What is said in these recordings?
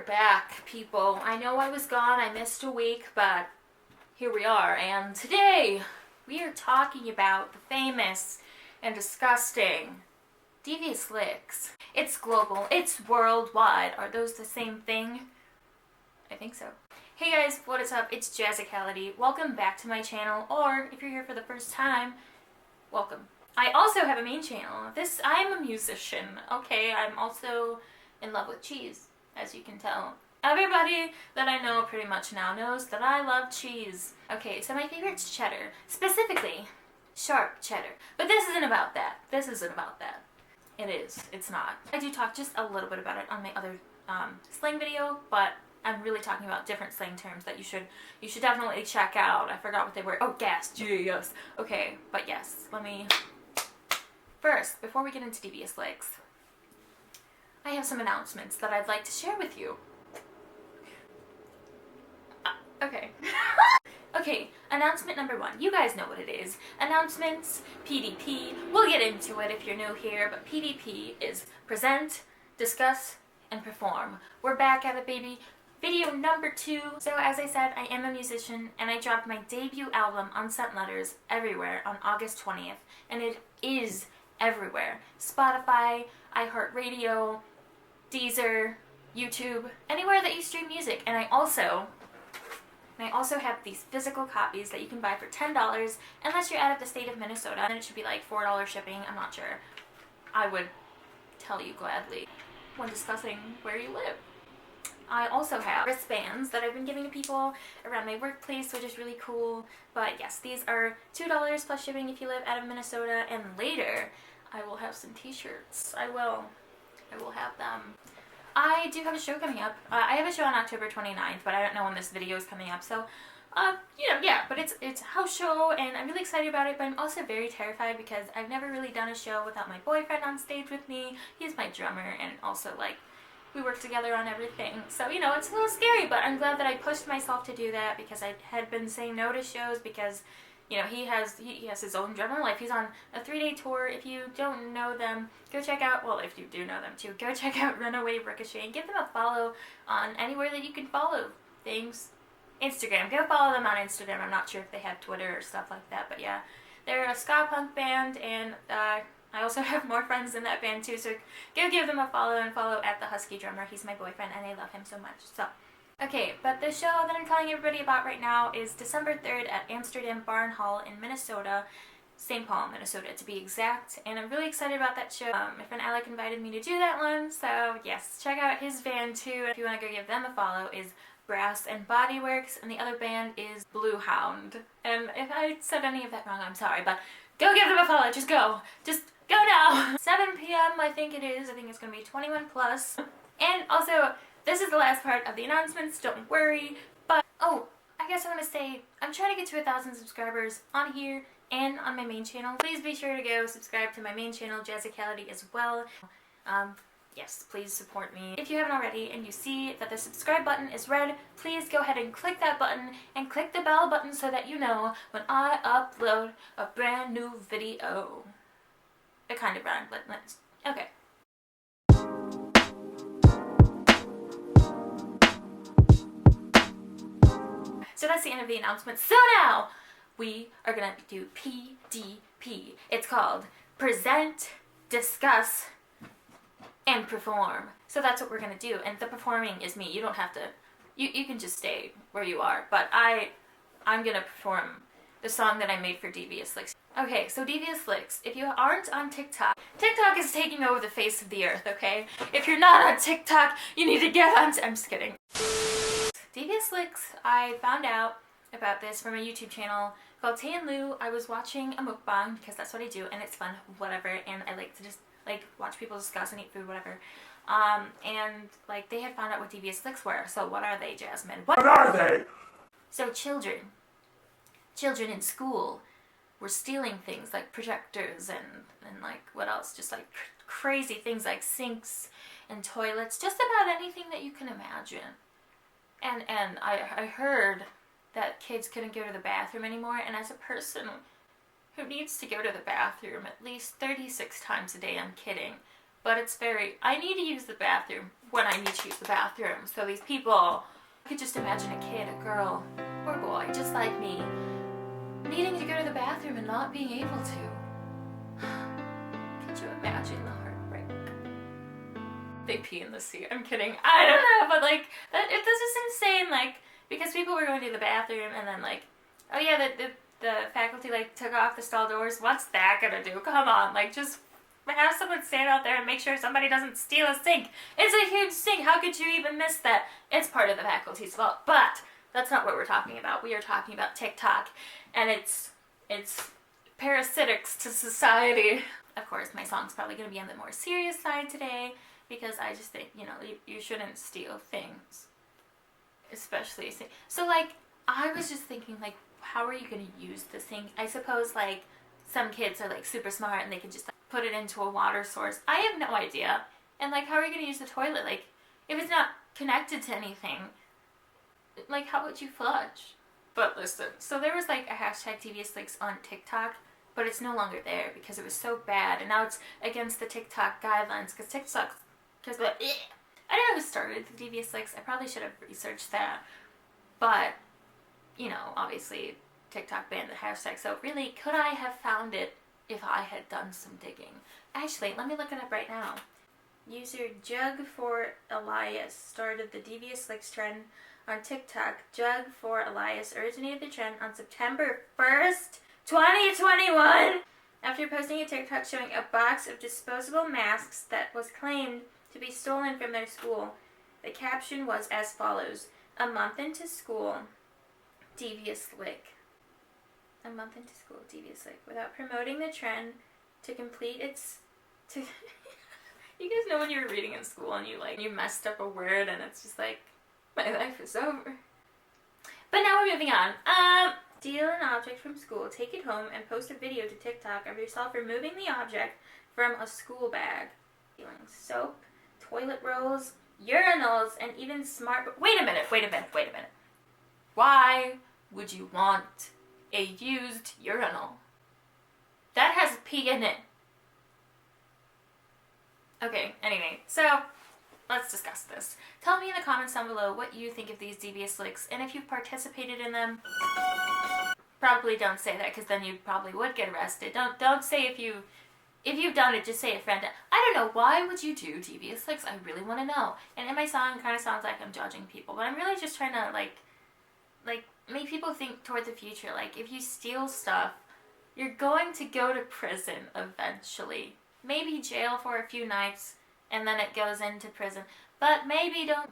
back, people. I know I was gone, I missed a week, but here we are, and today we are talking about the famous and disgusting Devious licks. It's global, it's worldwide. Are those the same thing? I think so. Hey guys, what is up? It's Jazicality. Welcome back to my channel, or if you're here for the first time, welcome. I also have a main channel. I'm a musician, okay? I'm also in love with cheese, as you can tell. Everybody that I know pretty much now knows that I love cheese. Okay, so my favorite's cheddar. Specifically, sharp cheddar. But this isn't about that. This isn't about that. It is. It's not. I do talk just a little bit about it on my other slang video, but I'm really talking about different slang terms that you should definitely check out. I forgot what they were. Oh, gas. Yes. Okay, but yes, let me... First, before we get into Devious licks, I have some announcements that I'd like to share with you. Okay. Okay, announcement number one. You guys know what it is. Announcements, PDP. We'll get into it if you're new here, but PDP is present, discuss, and perform. We're back at it, baby. Video number 2. So as I said, I am a musician, and I dropped my debut album, Unsent Letters, everywhere on August 20th, and it is everywhere. Spotify, iHeartRadio, Deezer, YouTube, anywhere that you stream music. And I also have these physical copies that you can buy for $10 unless you're out of the state of Minnesota. And it should be like $4 shipping, I'm not sure. I would tell you gladly when discussing where you live. I also have wristbands that I've been giving to people around my workplace, which is really cool. But yes, these are $2 plus shipping if you live out of Minnesota. And later, I will have some t-shirts. I will have them. I do have a show coming up. I have a show on October 29th, but I don't know when this video is coming up. So, yeah, but it's a house show, and I'm really excited about it, but I'm also very terrified because I've never really done a show without my boyfriend on stage with me. He's my drummer, and also, like, we work together on everything. So, you know, it's a little scary, but I'm glad that I pushed myself to do that because I had been saying no to shows because, you know, he has his own drummer life. He's on a 3-day tour. If you don't know them, go check out, well, if you do know them too, go check out Runaway Ricochet and give them a follow on anywhere that you can follow things. Instagram. Go follow them on Instagram. I'm not sure if they have Twitter or stuff like that, but yeah. They're a ska punk band, and I also have more friends in that band too, so go give them a follow and follow at the Husky Drummer. He's my boyfriend, and I love him so much. So, okay, but the show that I'm telling everybody about right now is December 3rd at Amsterdam Barn Hall in Minnesota, St. Paul, Minnesota to be exact, and I'm really excited about that show. My friend Alec invited me to do that one, so yes, check out his band too. If you want to go give them a follow, is Brass and Body Works, and the other band is Blue Hound. And if I said any of that wrong, I'm sorry, but go give them a follow. Just go now. 7 p.m. I think it is. I think it's going to be 21 plus. And also, this is the last part of the announcements, don't worry. But, oh, I guess I want to say, I'm trying to get to 1,000 subscribers on here and on my main channel. Please be sure to go subscribe to my main channel, Jazicality, as well. Yes, please support me. If you haven't already and you see that the subscribe button is red, please go ahead and click that button and click the bell button so that you know when I upload a brand new video. It kind of rhymed, but let's... Okay. So that's the end of the announcement. So now, we are gonna do PDP. It's called Present, Discuss, and Perform. So that's what we're gonna do, and the performing is me. You don't have to... You can just stay where you are, but I'm gonna perform the song that I made for Devious licks. Okay, so Devious licks. If you aren't on TikTok, TikTok is taking over the face of the earth, okay? If you're not on TikTok, you need to get on... I'm just kidding. Devious licks, I found out about this from a YouTube channel called Tay and Lou. I was watching a mukbang, because that's what I do, and it's fun, whatever, and I like to just, like, watch people discuss and eat food, whatever. And, like, they had found out what Devious licks were. So what are they, Jasmine? What are they? So children in school were stealing things like projectors and like, what else? Just like crazy things like sinks and toilets, just about anything that you can imagine. And I heard that kids couldn't go to the bathroom anymore, and as a person who needs to go to the bathroom at least 36 times a day, I'm kidding, but it's very, I need to use the bathroom when I need to use the bathroom. So these people, I could just imagine a kid, a girl, or boy, just like me, needing to go to the bathroom and not being able to. Could you imagine the heartbreak? They pee in the sea. I'm kidding. I don't know, but like, this is insane. Like, because people were going to the bathroom and then like, oh yeah, the faculty like took off the stall doors. What's that gonna do? Come on, like just have someone stand out there and make sure somebody doesn't steal a sink. It's a huge sink. How could you even miss that? It's part of the faculty's fault. But that's not what we're talking about. We are talking about TikTok and its parasitics to society. Of course, my song's probably going to be on the more serious side today because I just think, you know, you shouldn't steal things. Especially, so like, I was just thinking like, how are you going to use this thing? I suppose like some kids are like super smart and they can just like, put it into a water source. I have no idea. And like, how are you going to use the toilet? Like, if it's not connected to anything, like how would you flush? But listen, so there was like a hashtag Devious Leaks on TikTok, but it's no longer there because it was so bad, and now it's against the TikTok guidelines because TikTok, because I don't know who started the Devious Leaks. I probably should have researched that, but you know, obviously TikTok banned the hashtag, so really, could I have found it if I had done some digging? Actually, let me look it up right now. User Jug4Elias started the Devious Leaks trend on TikTok. Jug4Elias originated the trend on September 1st, 2021, after posting a TikTok showing a box of disposable masks that was claimed to be stolen from their school. The caption was as follows: "A month into school, Devious Lick." A month into school, Devious Lick. Without promoting the trend to complete its... You guys know when you're reading in school and you messed up a word and it's just like, my life is over. But now we're moving on. Steal an object from school, take it home, and post a video to TikTok of yourself removing the object from a school bag. Stealing soap, toilet rolls, urinals, and even Wait a minute. Why would you want a used urinal that has pee in it? Okay, anyway, so let's discuss this. Tell me in the comments down below what you think of these Devious Leaks, and if you've participated in them. Probably don't say that, because then you probably would get arrested. Don't say if you've done it, just say a friend. I don't know, why would you do Devious Leaks? I really want to know. And in my song, it kind of sounds like I'm judging people, but I'm really just trying to like make people think toward the future. Like, if you steal stuff, you're going to go to prison eventually. Maybe jail for a few nights, and then it goes into prison. But maybe don't,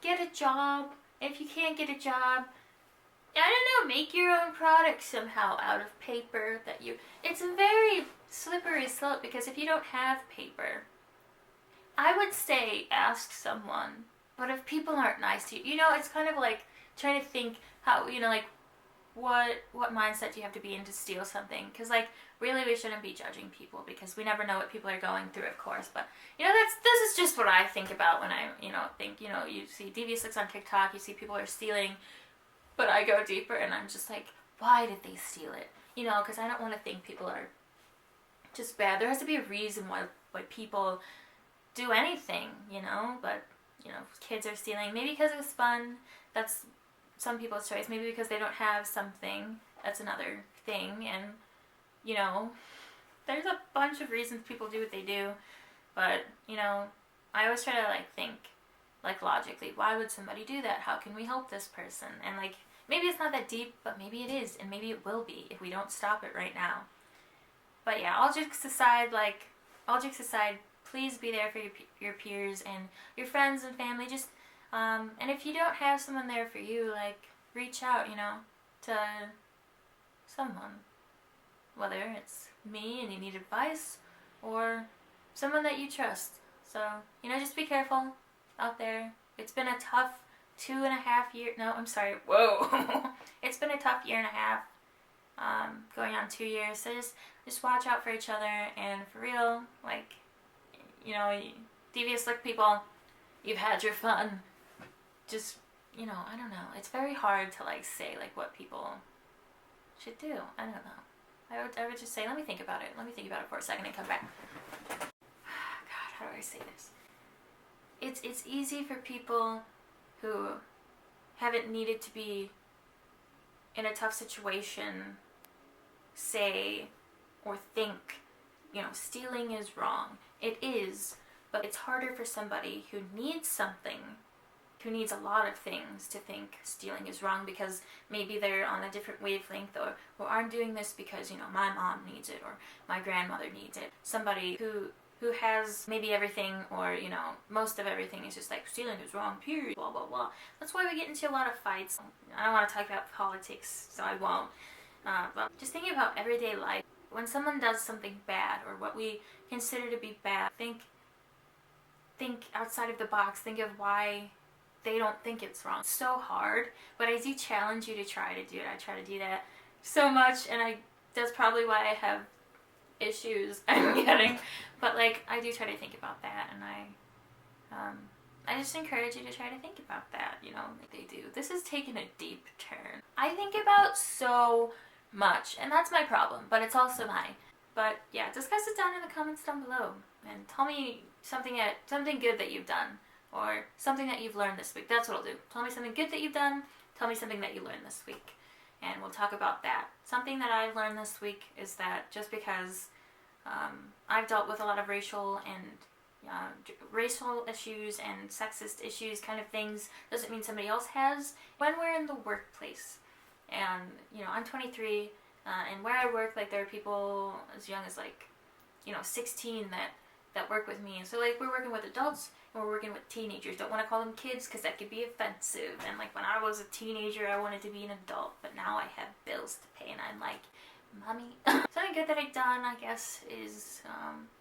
get a job. If you can't get a job, I don't know, make your own product somehow out of paper that it's a very slippery slope, because if you don't have paper, I would say ask someone. But if people aren't nice to you, it's kind of like trying to think how, like, what mindset do you have to be in to steal something? Because, like, really we shouldn't be judging people, because we never know what people are going through, of course. But, this is just what I think about when I, think, you see Devious Leaks on TikTok, you see people are stealing, but I go deeper and I'm just like, why did they steal it? Because I don't want to think people are just bad. There has to be a reason why people do anything, but, kids are stealing, maybe because it's fun. That's some people's choice. Maybe because they don't have something. That's another thing. And, there's a bunch of reasons people do what they do. But, I always try to, think, logically. Why would somebody do that? How can we help this person? And, maybe it's not that deep, but maybe it is. And maybe it will be if we don't stop it right now. But, yeah, all jokes aside, please be there for your peers and your friends and family. Just, and if you don't have someone there for you, reach out, to someone. Whether it's me and you need advice, or someone that you trust. So, just be careful out there. It's been a tough 2.5 years. No, I'm sorry. Whoa. It's been a tough 1.5 years, going on 2 years. So just watch out for each other, and for real, Devious Lick people, you've had your fun. Just, I don't know. It's very hard to, say, what people should do. I don't know. I would just say, let me think about it. Let me think about it for a second and come back. God, how do I say this? it's easy for people who haven't needed to be in a tough situation say or think, stealing is wrong. It is, but it's harder for somebody who needs something, who needs a lot of things, to think stealing is wrong, because maybe they're on a different wavelength, or I'm doing this because, my mom needs it, or my grandmother needs it. Somebody who has maybe everything, or, most of everything is just like, stealing is wrong, period, blah, blah, blah. That's why we get into a lot of fights. I don't want to talk about politics, so I won't. But just thinking about everyday life, when someone does something bad, or what we consider to be bad, think outside of the box, think of why they don't think it's wrong. It's so hard, but I do challenge you to try to do it. I try to do that so much, and that's probably why I have issues. I'm kidding, but I do try to think about that, and I just encourage you to try to think about that, like they do. This is taking a deep turn. I think about so much, and that's my problem, but it's also mine. But yeah, discuss it down in the comments down below, and tell me something good that you've done, or something that you've learned this week. That's what I'll do. Tell me something good that you've done, tell me something that you learned this week, and we'll talk about that. Something that I've learned this week is that just because I've dealt with a lot of racial issues and sexist issues kind of things, doesn't mean somebody else has. When we're in the workplace, and I'm 23, and where I work, there are people as young as 16 that work with me, and so we're working with adults and we're working with teenagers. Don't want to call them kids because that could be offensive, and when I was a teenager I wanted to be an adult, but now I have bills to pay and I'm like, mommy. Something good that I've done, I guess, is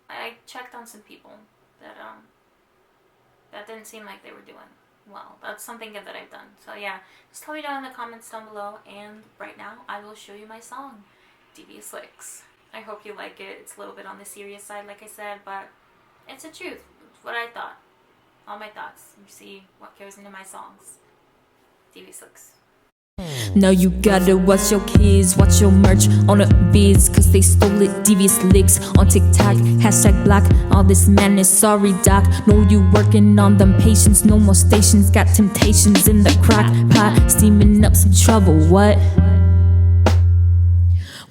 I checked on some people that didn't seem like they were doing well. That's something good that I've done. So yeah, just tell me down in the comments down below, and right now I will show you my song, Devious. I hope you like it. It's a little bit on the serious side, like I said, but it's the truth. It's what I thought. All my thoughts. You see what goes into my songs. Devious. Now you gotta watch your kids, watch your merch on the vids, cause they stole it. Devious licks on TikTok, #block all this madness. Sorry doc, know you working on them patients. No more stations, got temptations in the crock pot, steaming up some trouble. What?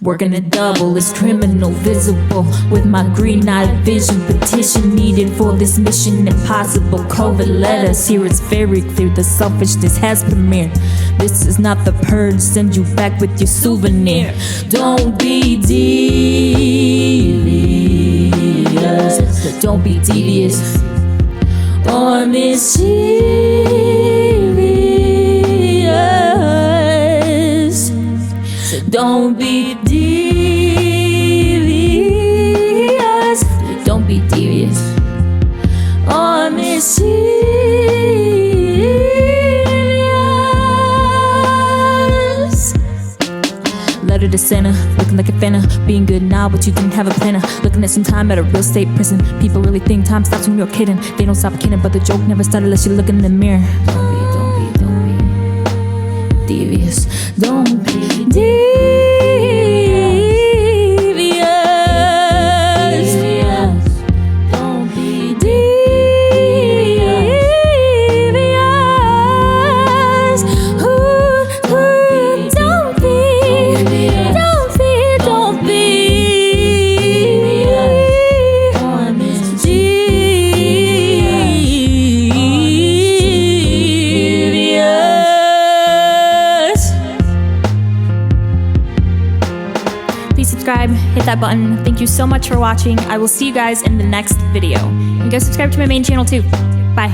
Working a double is criminal, visible with my green-eyed vision. Petition needed for this mission impossible. COVID letters, here it's very clear the selfishness has premiered. This is not the purge, send you back with your souvenir. Don't be devious, don't be devious or mischievous. So don't be devious, don't be devious or mischievous. Letter to Santa, looking like a fana, being good now but you didn't have a planner. Looking at some time at a real estate prison. People really think time stops when you're kidding. They don't stop kidding, but the joke never started unless you look in the mirror. Don't be devious. Don't be devious. Don't be devious. Ooh, don't be Please subscribe, hit that button. Thank you so much for watching. I will see you guys in the next video. And go subscribe to my main channel too. Bye.